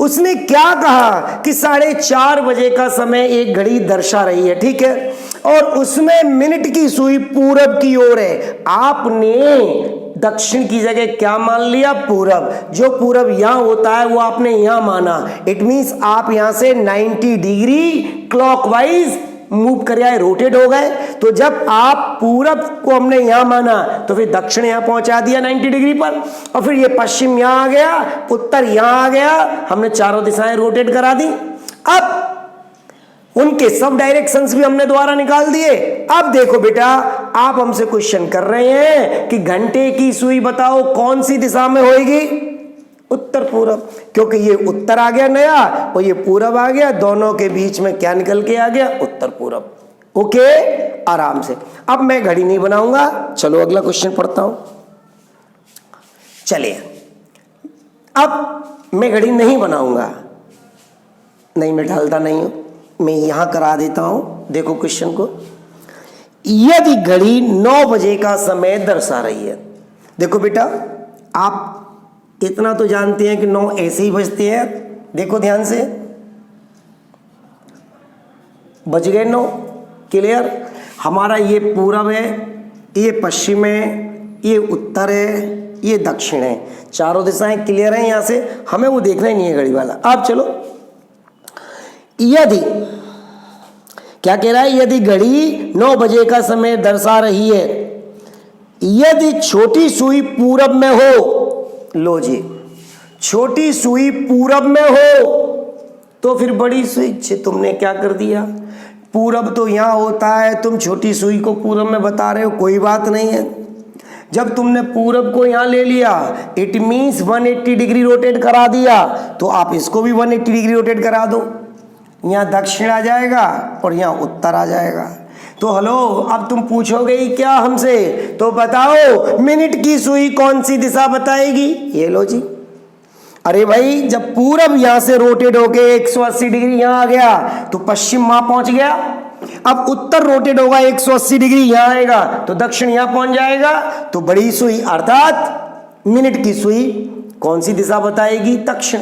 उसने क्या कहा कि 4:30 बजे का समय एक घड़ी दर्शा रही है, ठीक है, और उसमें मिनट की सुई पूरब की ओर है। आपने दक्षिण की जगह क्या मान लिया, पूरब। जो पूरब यहां होता है वो आपने यहां माना। इट मींस आप यहां से 90 डिग्री क्लॉकवाइज मूव कर आए, रोटेट हो गए। तो जब आप पूरब को हमने यहां माना तो फिर दक्षिण यहां पहुंचा दिया 90 डिग्री पर, और फिर ये पश्चिम यहां आ गया, उत्तर यहां आ गया, हमने चारों दिशाएं रोटेट करा दी। अब उनके सब डायरेक्शंस भी हमने दोबारा निकाल दिए। अब देखो बेटा, आप हमसे क्वेश्चन कर रहे हैं कि घंटे की सुई बताओ कौन सी दिशा में होगी, उत्तर पूरब, क्योंकि ये उत्तर आ गया नया और ये पूरब आ गया, दोनों के बीच में क्या निकल के आ गया, उत्तर पूरब। ओके, आराम से। अब मैं घड़ी नहीं बनाऊंगा, चलो अगला क्वेश्चन पढ़ता हूं। चलिए, अब मैं घड़ी नहीं बनाऊंगा, नहीं मैं ढालता नहीं हूं, मैं यहां करा देता हूं। देखो क्वेश्चन को, यदि घड़ी 9 बजे का समय दर्शा रही है। देखो बेटा, आप इतना तो जानते हैं कि 9 ऐसे ही बजते हैं। देखो ध्यान से, बज गए 9, क्लियर। हमारा ये पूरब है, ये पश्चिम है, ये उत्तर है, ये दक्षिण है, चारों दिशाएं क्लियर हैं। यहां से हमें वो देखना ही नहीं है घड़ी वाला। अब चलो, यदि क्या कह रहा है, यदि घड़ी 9 बजे का समय दर्शा रही है, यदि छोटी सुई पूरब में हो, लो जी, छोटी सुई पूरब में हो तो फिर बड़ी सुई, तुमने क्या कर दिया, पूरब तो यहां होता है, तुम छोटी सुई को पूरब में बता रहे हो, कोई बात नहीं है। जब तुमने पूरब को यहां ले लिया, इट मींस 180 डिग्री रोटेट करा दिया, तो आप इसको भी 180 डिग्री रोटेट करा दो। यहां दक्षिण आ जाएगा और यहां उत्तर आ जाएगा। तो हेलो, अब तुम पूछोगे ही क्या हमसे, तो बताओ मिनट की सुई कौन सी दिशा बताएगी। ये लो जी, अरे भाई, जब पूरब यहां से रोटेट होके 180 डिग्री यहां आ गया तो पश्चिम वहां पहुंच गया। अब उत्तर रोटेट होगा 180 डिग्री यहां आएगा तो दक्षिण यहां पहुंच जाएगा। तो बड़ी सुई अर्थात मिनट की सुई कौन सी दिशा बताएगी, दक्षिण।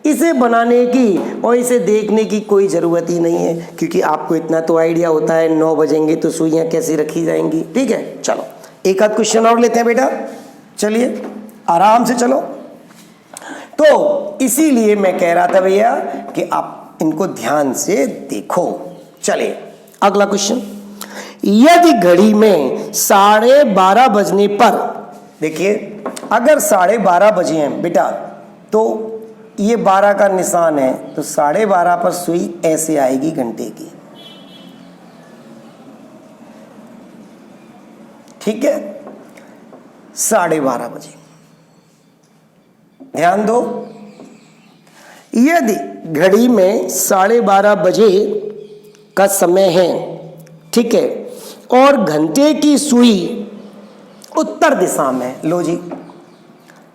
इसे बनाने की और इसे देखने की कोई ज़रूरत ही नहीं है, क्योंकि आपको इतना तो आइडिया होता है 9 बजेंगे तो सुइयां कैसे रखी जाएंगी। ठीक है, चलो एक आध क्वेश्चन और लेते हैं बेटा, चलिए आराम से चलो। तो इसीलिए मैं कह रहा था भैया कि आप इनको ध्यान से देखो। चलिए अगला क्वेश्चन, यदि घड़ी में 12:30 बजने पर, देखिए अगर 12:30 बजे हैं बेटा, तो ये 12 का निशान है, तो 12:30 पर सुई ऐसे आएगी घंटे की। ठीक है, 12:30 बजे। ध्यान दो, यदि घड़ी में 12:30 बजे का समय है, ठीक है, और घंटे की सुई उत्तर दिशा में, लो जी,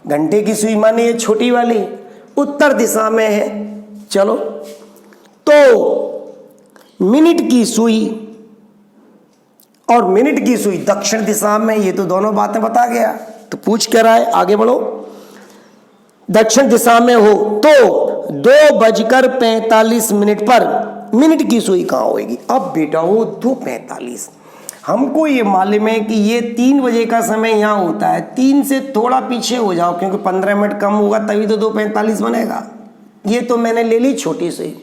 घंटे की सुई माने ये छोटी वाली उत्तर दिशा में है, चलो, तो मिनट की सुई और मिनट की सुई दक्षिण दिशा में, ये तो दोनों बातें बता गया। तो पूछ क्या रहा है, आगे बढ़ो। दक्षिण दिशा में हो तो 2:45 पर मिनट की सुई कहाँ होगी? अब बेटा हो 2:45, हमको ये मालूम है कि ये 3 बजे का समय यहाँ होता है, 3 से थोड़ा पीछे हो जाओ क्योंकि 15 मिनट कम होगा तभी तो 2:45 बनेगा। ये तो मैंने ले ली छोटी सुई,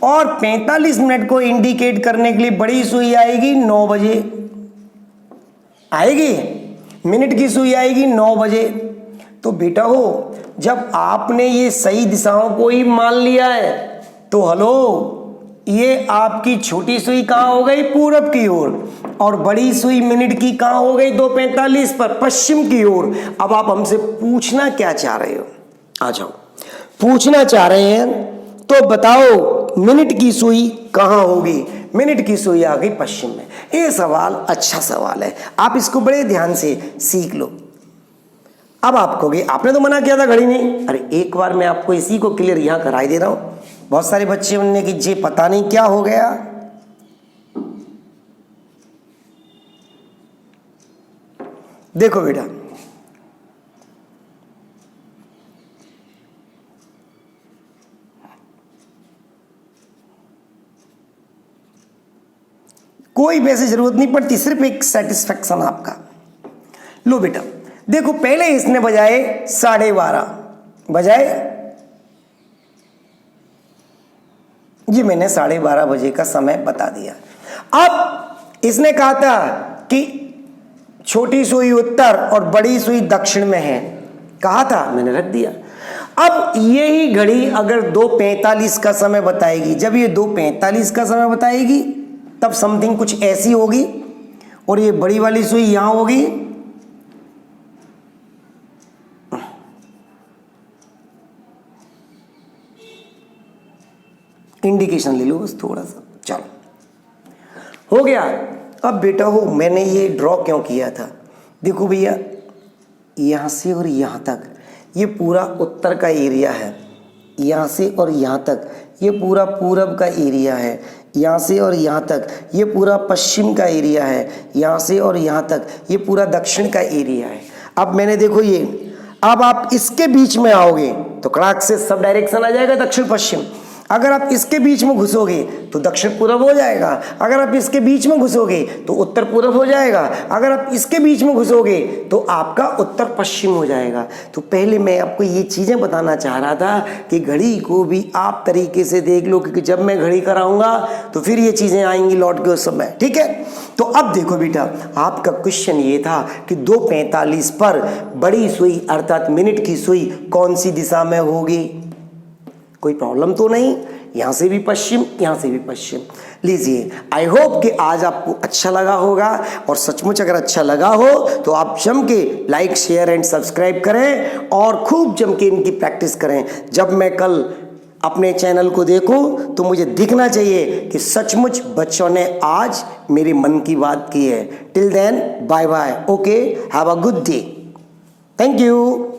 और 45 मिनट को इंडिकेट करने के लिए बड़ी सुई आएगी 9 बजे आएगी, मिनट की सुई आएगी 9 बजे। तो बेटा हो जब आपने ये सही दिशाओं को ही मान लिया है तो हेलो, ये आपकी छोटी सुई कहाँ हो गई? पूरब की ओर, और बड़ी सुई मिनट की कहाँ हो गई? 2:45 पर, पश्चिम की ओर। अब आप हमसे पूछना क्या चाह रहे हो? आ जाओ, पूछना चाह रहे हैं तो बताओ मिनट की सुई कहाँ होगी? मिनट की सुई आ गई पश्चिम में। ये सवाल अच्छा सवाल है, आप इसको बड़े ध्यान से सीख लो। अब आप कहोगे आपने तो मना किया था घड़ी नहीं। अरे एक बार मैं आपको इसी को क्लियर यहां कराई दे रहा हूं। बहुत सारे बच्चे उनने कि जे पता नहीं क्या हो गया। देखो बेटा, कोई वैसे जरूरत नहीं पड़ती, सिर्फ एक सेटिस्फेक्शन आपका। लो बेटा देखो, पहले इसने बजाए 12:30 बजाए, जी मैंने 12:30 बजे का समय बता दिया। अब इसने कहा था कि छोटी सुई उत्तर और बड़ी सुई दक्षिण में है, कहा था, मैंने रख दिया। अब यही घड़ी अगर 2:45 का समय बताएगी, जब ये 2:45 का समय बताएगी तब समथिंग कुछ ऐसी होगी, और ये बड़ी वाली सुई यहां होगी, इंडिकेशन ले लो बस थोड़ा सा, चलो हो गया। अब बेटा हो मैंने ये ड्रॉ क्यों किया था? देखो भैया, यहां से और यहां तक ये पूरा उत्तर का एरिया है, यहां से और यहां तक ये पूरा पूरब का एरिया है, यहाँ से और यहाँ तक ये पूरा पश्चिम का एरिया है, यहाँ से और यहाँ तक ये पूरा दक्षिण का एरिया है। अब मैंने देखो ये, अब आप इसके बीच में आओगे तो कड़ाक से सब डायरेक्शन आ जाएगा दक्षिण पश्चिम। अगर आप इसके बीच में घुसोगे तो दक्षिण पूरब हो जाएगा, अगर आप इसके बीच में घुसोगे तो उत्तर पूरब हो जाएगा, अगर आप इसके बीच में घुसोगे तो आपका उत्तर पश्चिम हो जाएगा। तो पहले मैं आपको ये चीज़ें बताना चाह रहा था कि घड़ी को भी आप तरीके से देख लो, क्योंकि जब मैं घड़ी कराऊंगा तो फिर ये चीज़ें आएंगी लौट के उस समय, ठीक है। तो अब देखो बेटा, आपका क्वेश्चन ये था कि 2:45 पर बड़ी सुई अर्थात मिनट की सुई कौन सी दिशा में होगी? कोई प्रॉब्लम तो नहीं, यहाँ से भी पश्चिम, यहाँ से भी पश्चिम। लीजिए, आई होप कि आज आपको अच्छा लगा होगा, और सचमुच अगर अच्छा लगा हो तो आप जम के लाइक शेयर एंड सब्सक्राइब करें और खूब जम के इनकी प्रैक्टिस करें। जब मैं कल अपने चैनल को देखूं तो मुझे दिखना चाहिए कि सचमुच बच्चों ने आज मेरे मन की बात की है। Till then bye bye, okay, have a good day, thank you.